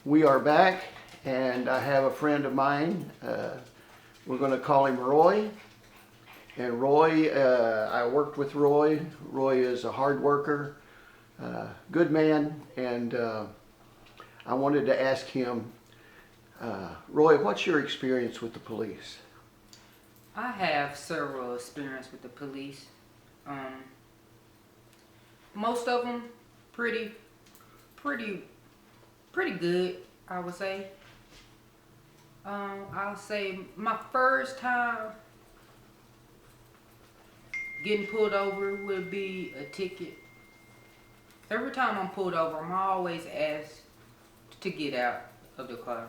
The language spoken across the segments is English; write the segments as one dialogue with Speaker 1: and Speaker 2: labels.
Speaker 1: We are back, and I have a friend of mine. We're going to call him Roy. And Roy, I worked with Roy. Roy is a hard worker, good man, and I wanted to ask him, Roy, what's your experience with the police?
Speaker 2: I have several experience with the police. Most of them pretty good, I would say. I'll say my first time getting pulled over would be a ticket. Every time I'm pulled over, I'm always asked to get out of the car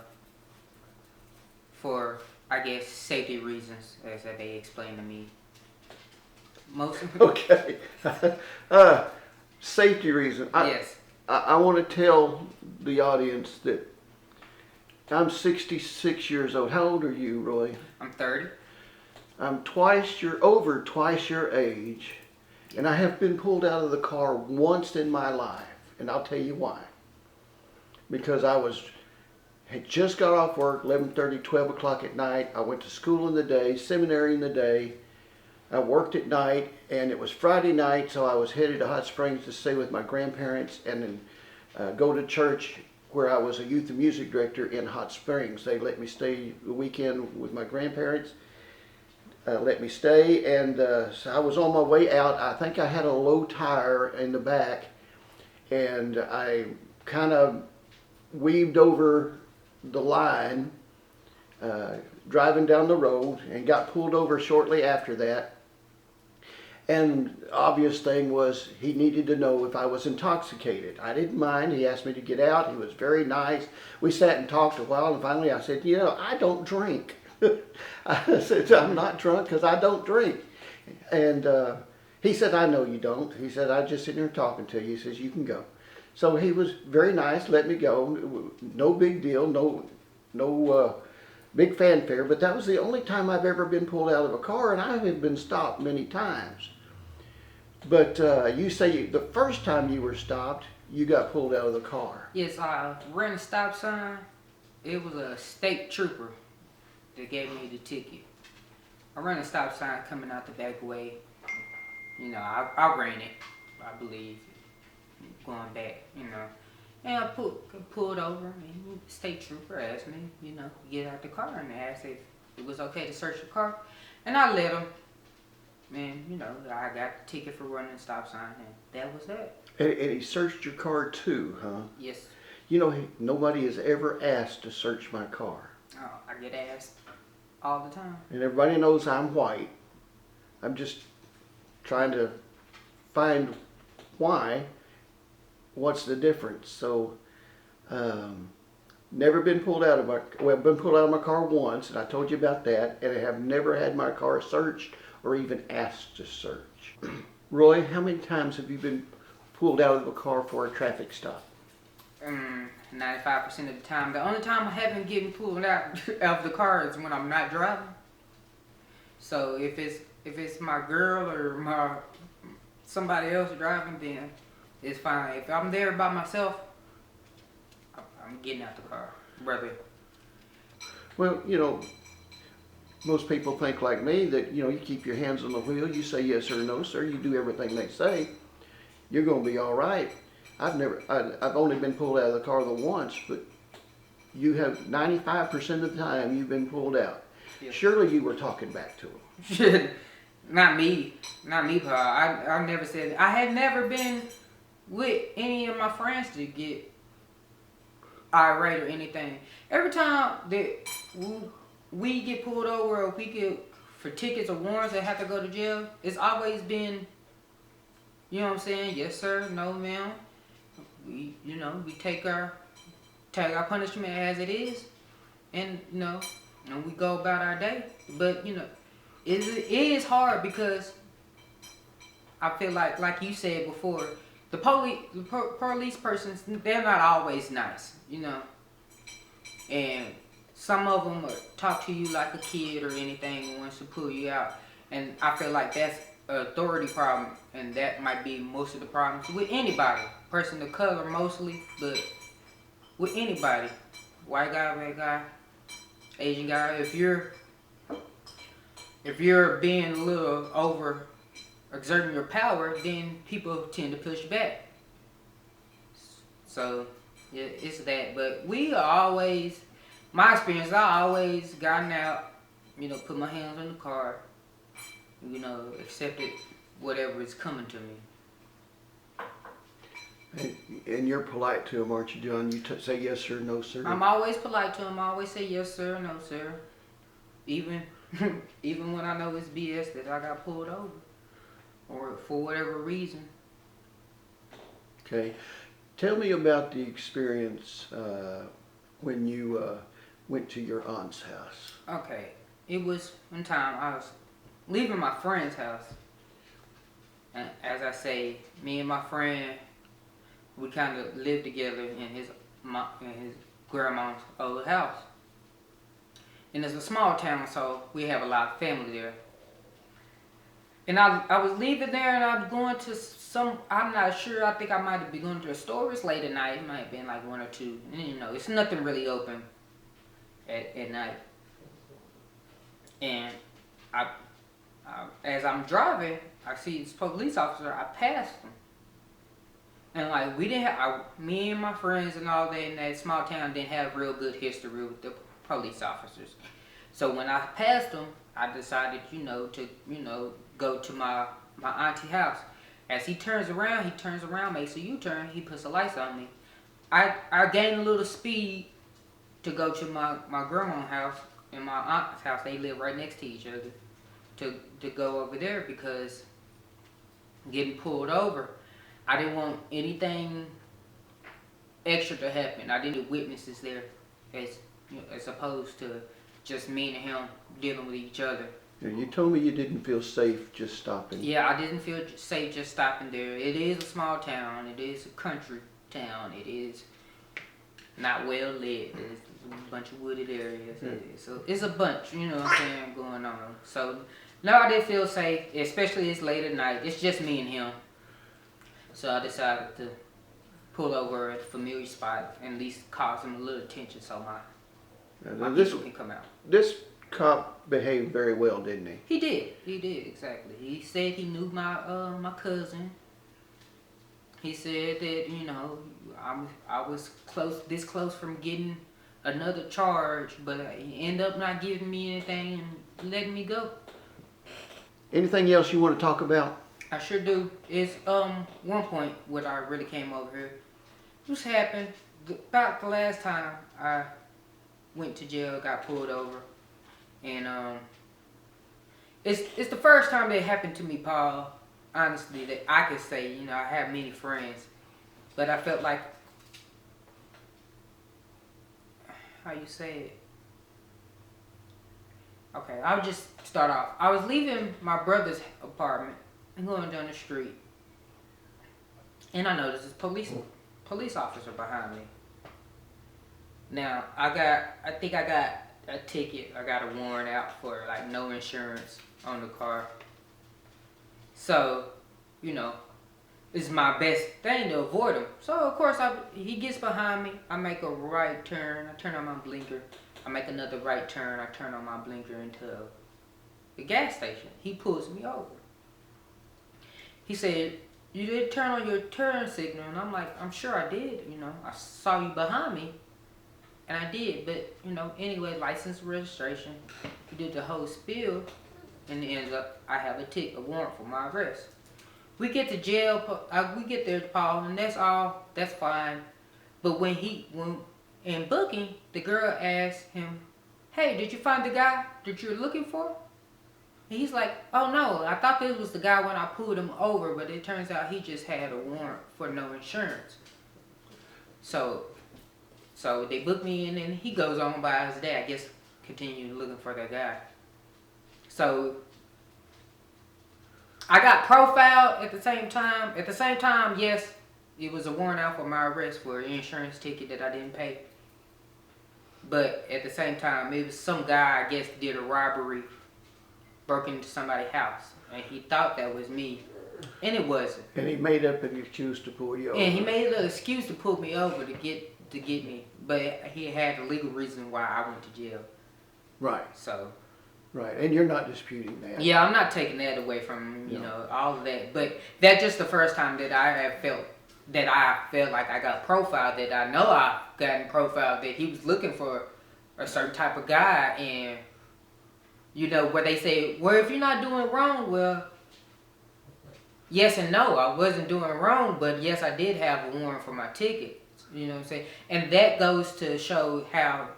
Speaker 2: for, I guess, safety reasons, as they explained to me. Most of
Speaker 1: Okay. Safety reason.
Speaker 2: yes.
Speaker 1: I want to tell the audience that I'm 66 years old. How old are you, Roy?
Speaker 2: I'm 30.
Speaker 1: I'm over twice your age, and I have been pulled out of the car once in my life, and I'll tell you why. Because had just got off work, 11:30, 12 o'clock at night. I went to school in the day, seminary in the day. I worked at night, and it was Friday night, so I was headed to Hot Springs to stay with my grandparents and then go to church where I was a youth and music director in Hot Springs. They let me stay the weekend with my grandparents, let me stay, and so I was on my way out. I think I had a low tire in the back, and I kind of weaved over the line driving down the road and got pulled over shortly after that. And the obvious thing was he needed to know if I was intoxicated. I didn't mind. He asked me to get out. He was very nice. We sat and talked a while, and finally I said, I don't drink. I said, I'm not drunk because I don't drink. And he said, I know you don't. He said, I just sitting here talking to you. He says, you can go. So he was very nice, let me go. No big deal, no big fanfare, but that was the only time I've ever been pulled out of a car, and I have been stopped many times. But you say the first time you were stopped, you got pulled out of the car.
Speaker 2: Yes, I ran a stop sign. It was a state trooper that gave me the ticket. I ran a stop sign coming out the back way. I ran it, I believe, going back, And I pulled over, and the state trooper asked me, get out the car, and asked if it was okay to search the car. And I let him. And, I got the ticket for running a stop sign, and that was that.
Speaker 1: And he searched your car too, huh?
Speaker 2: Yes.
Speaker 1: Nobody has ever asked to search my car.
Speaker 2: Oh, I get asked all the time.
Speaker 1: And everybody knows I'm white. I'm just trying to find what's the difference. So, never been pulled out of been pulled out of my car once, and I told you about that, and I have never had my car searched or even asked to search. Roy, how many times have you been pulled out of a car for a traffic stop?
Speaker 2: 95% of the time. The only time I haven't getting pulled out of the car is when I'm not driving. So if it's my girl or somebody else driving, then it's fine. If I'm there by myself, I'm getting out the car, brother.
Speaker 1: Well, most people think like me that, you keep your hands on the wheel, you say yes or no, sir, you do everything they say, you're going to be all right. I've only been pulled out of the car the once, but you have 95% of the time you've been pulled out. Yes. Surely you were talking back to them.
Speaker 2: Not me, Paul. I've never said that. I had never been with any of my friends to get irate or anything. Every time that we get pulled over or we get for tickets or warrants that have to go to jail, it's always been, you know what I'm saying? Yes, sir. No, ma'am. We take our punishment as it is, and and we go about our day. But it is hard because I feel like you said before, the police persons, they're not always nice, and some of them talk to you like a kid or anything and wants to pull you out, and I feel like that's an authority problem, and that might be most of the problems with anybody, person of color mostly, but with anybody, white guy, black guy, Asian guy. If you're being a little over exerting your power, then people tend to push back. So yeah, it's that. But we are always, my experience, I always gotten out, put my hands on the car, accepted whatever is coming to me.
Speaker 1: And you're polite to them, aren't you, John? You say yes sir, no sir.
Speaker 2: I'm always polite to them. I always say yes sir, no sir. Even even when I know it's BS that I got pulled over, or for whatever reason.
Speaker 1: Okay. Tell me about the experience when you went to your aunt's house.
Speaker 2: Okay. It was one time I was leaving my friend's house. And as I say, me and my friend, we kind of lived together in his grandma's old house. And it's a small town, so we have a lot of family there. And I was leaving there, and I was going to I'm not sure, I think I might have been going to a store. It's late at night. It might have been like 1 or 2. And, it's nothing really open at night. And I as I'm driving, I see this police officer. I passed him. And like we didn't have, me and my friends and all that in that small town didn't have real good history with the police officers. So when I passed him, I decided, to, go to my auntie house. As he turns around, makes a U-turn, he puts the lights on me. I gained a little speed to go to my grandma's house and my aunt's house. They live right next to each other. To go over there because getting pulled over, I didn't want anything extra to happen. I didn't need witnesses there as opposed to just me and him dealing with each other.
Speaker 1: Yeah, you told me you didn't feel safe just stopping.
Speaker 2: Yeah, I didn't feel safe just stopping there. It is a small town. It is a country town. It is not well lit. There's a bunch of wooded areas.
Speaker 1: Yeah.
Speaker 2: So it's a bunch, what I'm saying, going on. So no, I didn't feel safe, especially it's late at night. It's just me and him. So I decided to pull over at a familiar spot and at least cause him a little attention so my people can come out.
Speaker 1: This cop behaved very well, didn't he?
Speaker 2: He did, exactly. He said he knew my cousin. He said that, I was this close from getting another charge, but he ended up not giving me anything and letting me go.
Speaker 1: Anything else you want to talk about?
Speaker 2: I sure do. It's one point when I really came over here. This happened about the last time I went to jail, got pulled over. And it's the first time that happened to me, Paul, honestly, that I could say, I have many friends. But I felt like, how you say it? Okay, I'll just start off. I was leaving my brother's apartment and going down the street. And I noticed this police officer behind me. Now, I think I got a ticket. I got a warrant out for like no insurance on the car. So, it's my best thing to avoid him. So of course he gets behind me. I make a right turn. I turn on my blinker. I make another right turn. I turn on my blinker into the gas station. He pulls me over. He said, "You didn't turn on your turn signal." And I'm like, "I'm sure I did. I saw you behind me." And I did, but, anyway, license, registration, we did the whole spiel, and it ends up, I have a warrant for my arrest. We get to jail, we get there, Paul, and that's fine. But when in booking, the girl asked him, "Hey, did you find the guy that you're looking for?" And he's like, "Oh no, I thought this was the guy when I pulled him over, but it turns out he just had a warrant for no insurance." So they booked me in, and he goes on by his day, I guess, continue looking for that guy. So I got profiled at the same time. At the same time, yes, it was a warrant out for my arrest for an insurance ticket that I didn't pay. But at the same time, it was some guy, I guess, did a robbery, broke into somebody's house, and he thought that was me, and it wasn't.
Speaker 1: And he made up an excuse to pull you over.
Speaker 2: And he made an excuse to pull me over to to get me, but he had a legal reason why I went to jail.
Speaker 1: Right.
Speaker 2: So.
Speaker 1: Right. And you're not disputing that.
Speaker 2: Yeah, I'm not taking that away from him, you
Speaker 1: No.
Speaker 2: know, all of that. But that's just the first time that I felt like I got profiled, that I know I gotten profiled, that he was looking for a certain type of guy. And, you know, where they say, well, if you're not doing wrong, well, yes and no. I wasn't doing wrong, but yes, I did have a warrant for my ticket. You know what I'm saying? And that goes to show how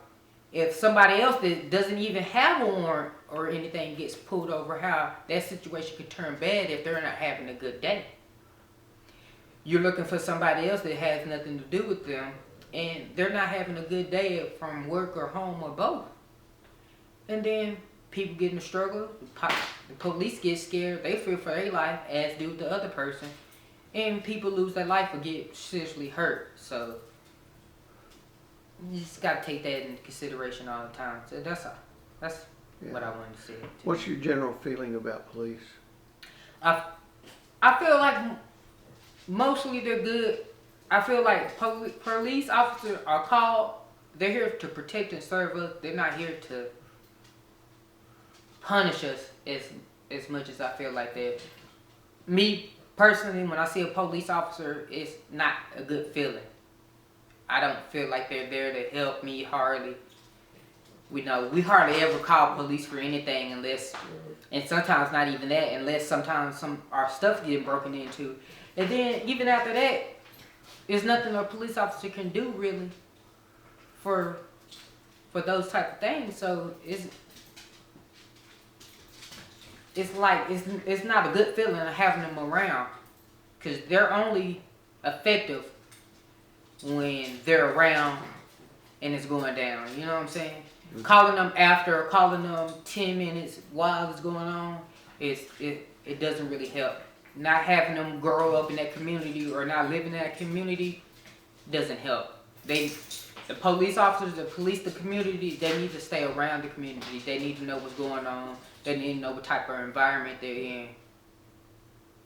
Speaker 2: if somebody else that doesn't even have a warrant or anything gets pulled over, how that situation could turn bad if they're not having a good day. You're looking for somebody else that has nothing to do with them, and they're not having a good day from work or home or both. And then people get in a struggle, the police get scared, they fear for their life, as do the other person, and people lose their life or get seriously hurt. So you just gotta take that into consideration all the time. So that's all. That's what I wanted to say.
Speaker 1: What's your general feeling about police?
Speaker 2: I feel like mostly they're good. I feel like police officers are called. They're here to protect and serve us. They're not here to punish us as much as I feel like that. Me personally, when I see a police officer, it's not a good feeling. I don't feel like they're there to help me hardly. We hardly ever call police for anything unless, and sometimes not even that, unless sometimes our stuff getting broken into. And then even after that, there's nothing a police officer can do really for those type of things. So it's like it's not a good feeling of having them around, because they're only effective when they're around and it's going down. You know what I'm saying? Mm-hmm. Calling them 10 minutes while it's going on, it doesn't really help. Not having them grow up in that community or not living in that community doesn't help. The police officers that police the community, they need to stay around the community. They need to know what's going on. They need to know what type of environment they're in.